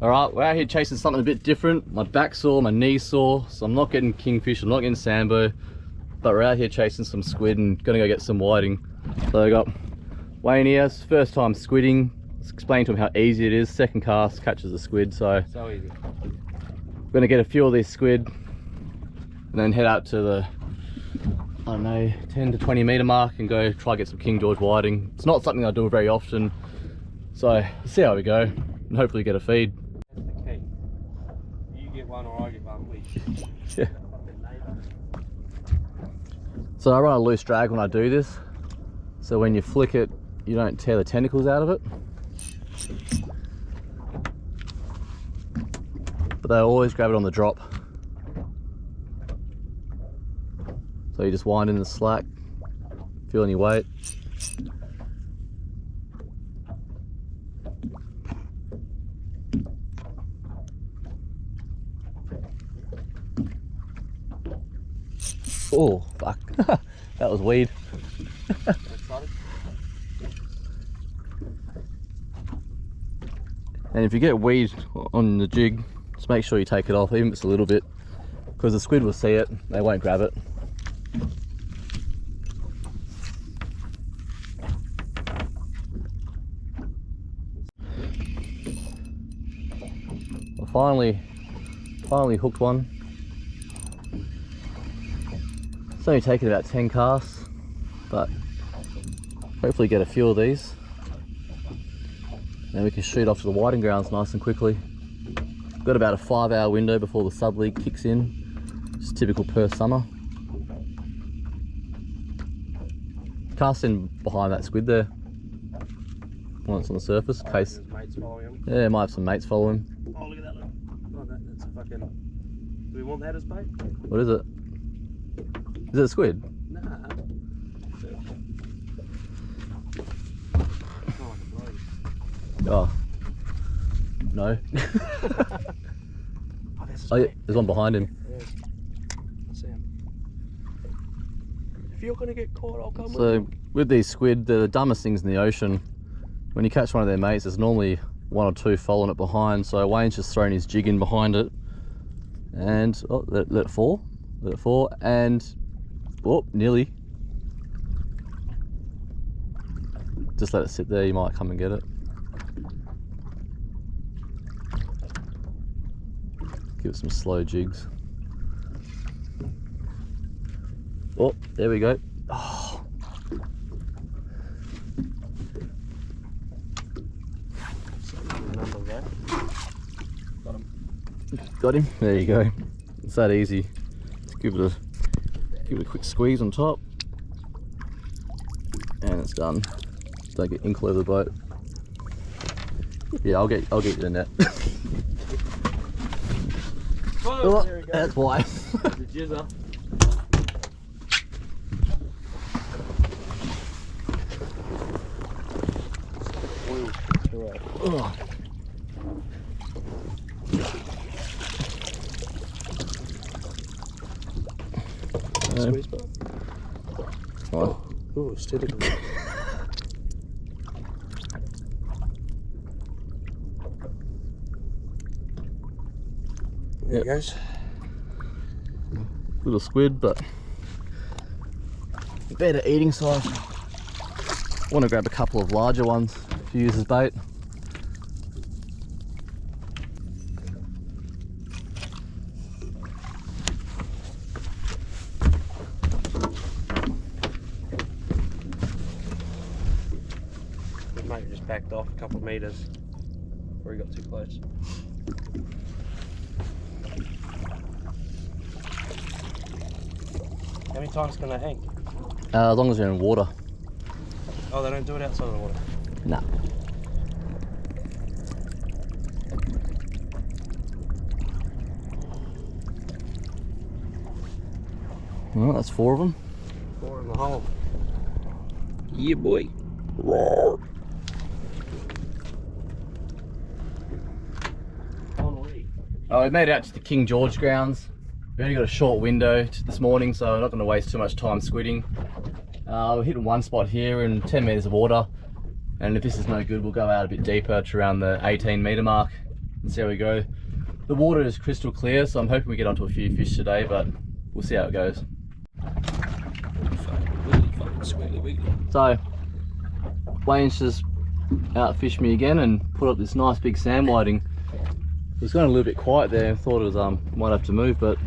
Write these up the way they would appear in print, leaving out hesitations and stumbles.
Alright, we're out here chasing something a bit different. My back's sore, my knee's sore, so I'm not getting kingfish, I'm not getting sambo, but we're out here chasing some squid and gonna go get some whiting. So I got Wayne here, first time squidding. Let's explain to him how easy it is. Second cast catches the squid, so easy. We're gonna get a few of these squid and then head out to the, I don't know, 10 to 20 meter mark and go try get some King George whiting. It's not something I do very often, so let's see how we go and hopefully get a feed. That's the key. You get one or I get one, we Yeah. So I run a loose drag when I do this, so when you flick it you don't tear the tentacles out of it. But they always grab it on the drop. So you just wind in the slack, feel any weight. Oh, fuck. That was weed. And if you get weed on the jig, just make sure you take it off, even if it's a little bit, because the squid will see it, they won't grab it. I finally hooked one. It's only taken about 10 casts, but hopefully get a few of these. Then we can shoot off to the whiting grounds nice and quickly. Got about a 5-hour window before the sub league kicks in. It's typical Perth summer. Cast in behind that squid there. Once on the surface, in case. Mates following him. Yeah, might have some mates following him. Oh, look at that! Look. Oh, that's a fucking. Do we want that as bait? What is it? Is it a squid? Nah. Oh. No. Oh, yeah, there's one behind him. Yeah. See him. If you're gonna get caught, I'll come with So you. with these squid, they're the dumbest things in the ocean. When you catch one of their mates, there's normally one or two following it behind. So Wayne's just thrown his jig in behind it, and oh, let it fall, and oh, nearly. Just let it sit there. You might come and get it. Give it some slow jigs. Oh, there we go. Oh. Got him. There you go. It's that easy. Give it a quick squeeze on top, and it's done. Don't get ink all over the boat. Yeah, I'll get you the net. Oh, there we go. That's why. The jizzer. Right. Oh. Squeeze bar. Right. Oh, it's tentacle. There it goes. Little squid, but better eating size. Want to grab a couple of larger ones to use as bait. The mate just backed off a couple of metres before he got too close. How many times can they hang? As long as they're in water. Oh, they don't do it outside of the water? Nah. Well, that's 4 of them. 4 in the hole. Yeah, boy. Oh, we made it out to the King George grounds. We only got a short window this morning, so I'm not going to waste too much time squidding. We're hitting one spot here in 10 metres of water, and if this is no good, we'll go out a bit deeper to around the 18 metre mark and see how we go. The water is crystal clear, so I'm hoping we get onto a few fish today, but we'll see how it goes. So, Wayne's just outfished me again and put up this nice big sand whiting. It was going a little bit quiet there, and thought it was might have to move, but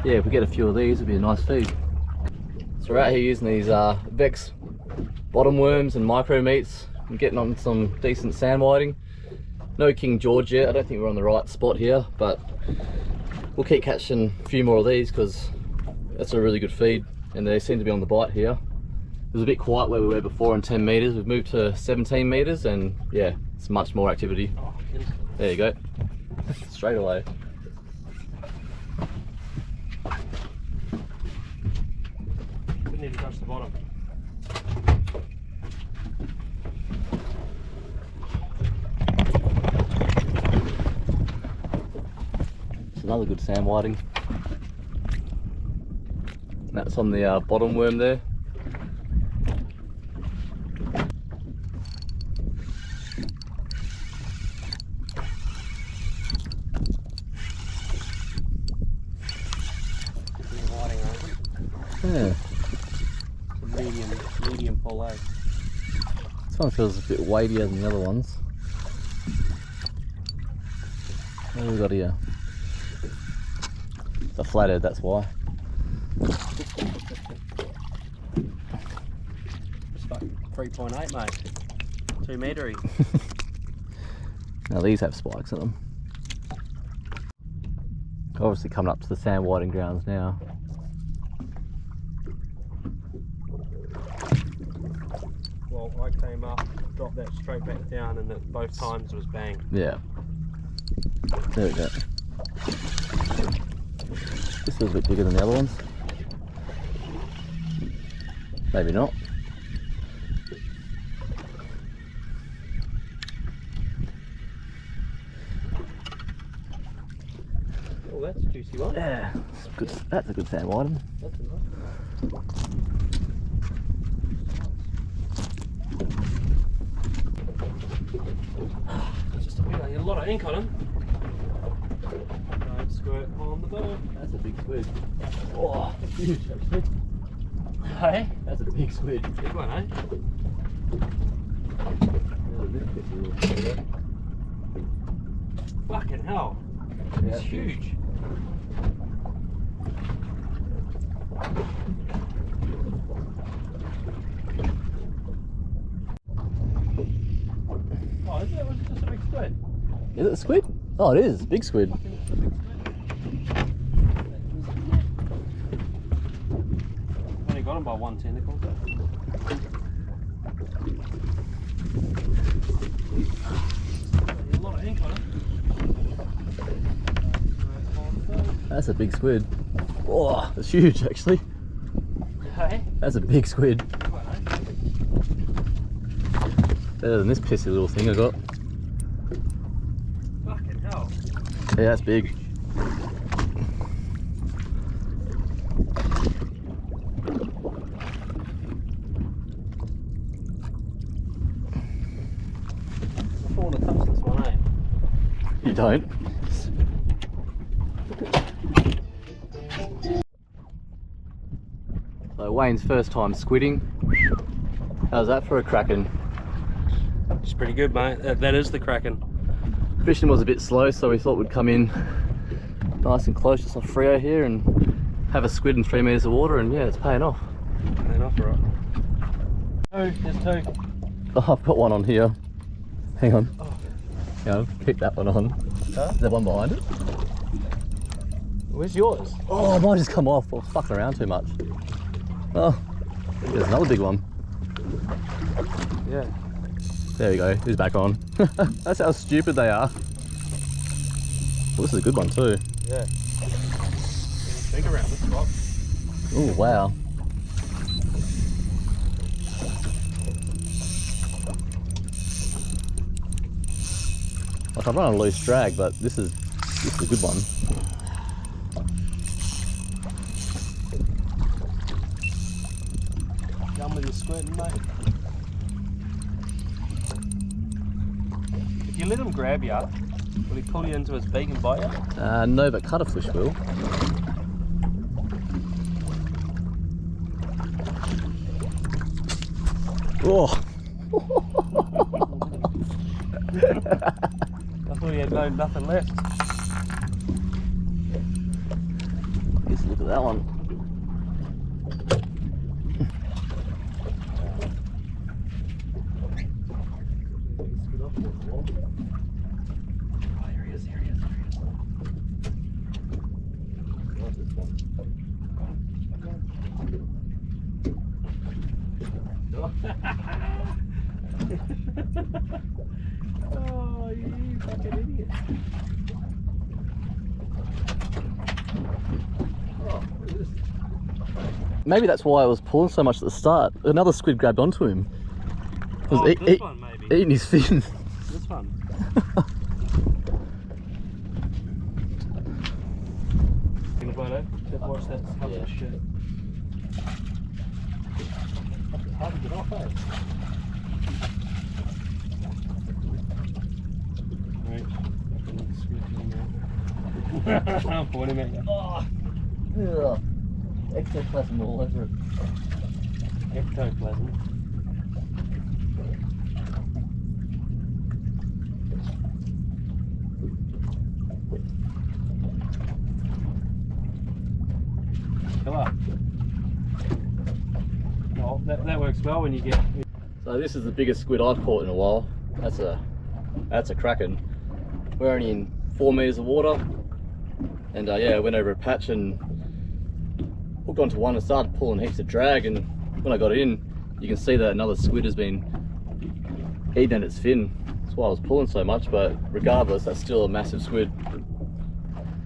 yeah, if we get a few of these, it'll be a nice feed. So we're out here using these Vex bottom worms and micro meats and getting on some decent sand whiting. No King George yet. I don't think we're on the right spot here, but we'll keep catching a few more of these because that's a really good feed, and they seem to be on the bite here. It was a bit quiet where we were before on 10 meters. We've moved to 17 meters, and yeah, it's much more activity. There you go. Straight away. Didn't even touch the bottom. Another good sand whiting. That's on the bottom worm there. Yeah. Medium pull, eh? This one feels a bit weightier than the other ones. What have we got here? The flathead, that's why. It's like 3.8, mate. 2 metre-y. Now these have spikes in them. Obviously coming up to the sand whiting grounds now. Well, I came up, dropped that straight back down, and at both times it was bang. Yeah. There we go. This feels a bit bigger than the other ones. Maybe not. Oh, that's a juicy one. Yeah, good. That's a good sand whiting. That's a nice one. It's just a bit, a lot of ink on him. Don't squirt on the bottom. That's a big squid. Oh, huge actually. Hey? That's a big squid. Big one, eh? Fucking hell. Yeah, it's huge. Oh, is it? Was it just a big squid? Is it a squid? Oh, it is. Big squid. Only got him by one tentacle. A lot of ink on it. That's a big squid. Oh, it's huge actually. Hey? That's a big squid. Better than this pissy little thing I got. Fucking hell. Yeah, that's big. I want to touch this one, eh? You don't? So Wayne's first time squidding. How's that for a kraken? It's pretty good, mate. That is the kraken. Fishing was a bit slow, so we thought we'd come in nice and close just off Frio here and have a squid in 3 meters of water, and yeah, it's paying off. Paying off, right? There's two. Oh, I've got one on here. Hang on. Oh. Hang on, keep that one on. Huh? Is there one behind it? Where's yours? Oh, it might just come off. Or fucking around too much. Oh, there's another big one. Yeah. There we go, he's back on. That's how stupid they are. Well, this is a good one too. Yeah. Big around this spot. Oh, wow. Like, I've run a loose drag, but this is a good one. Done with your squirting, mate. If you let them grab you, Will he pull you into his beak and bite you? No, but cuttlefish will. Oh! I thought he had nothing left. Let's look at that one. Oh, you fucking idiot. Maybe that's why I was pulling so much at the start. Another squid grabbed onto him. Oh, this one maybe. Eating his fin. This one. Just watch that cover shit. It's hard to get off, eh? Right. I'm pointing at you. Oh, ugh. Ectoplasm all over it. Ectoplasm. Come on. Oh, that works well when you get. So this is the biggest squid I've caught in a while. That's a kraken. We're only in 4 meters of water, and yeah, I went over a patch and hooked onto one and started pulling heaps of drag. And when I got in, you can see that another squid has been eating at its fin. That's why I was pulling so much. But regardless, that's still a massive squid.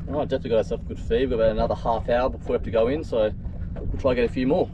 Alright, definitely got ourselves a good feed. We've got about another half hour before we have to go in, so we'll try and get a few more.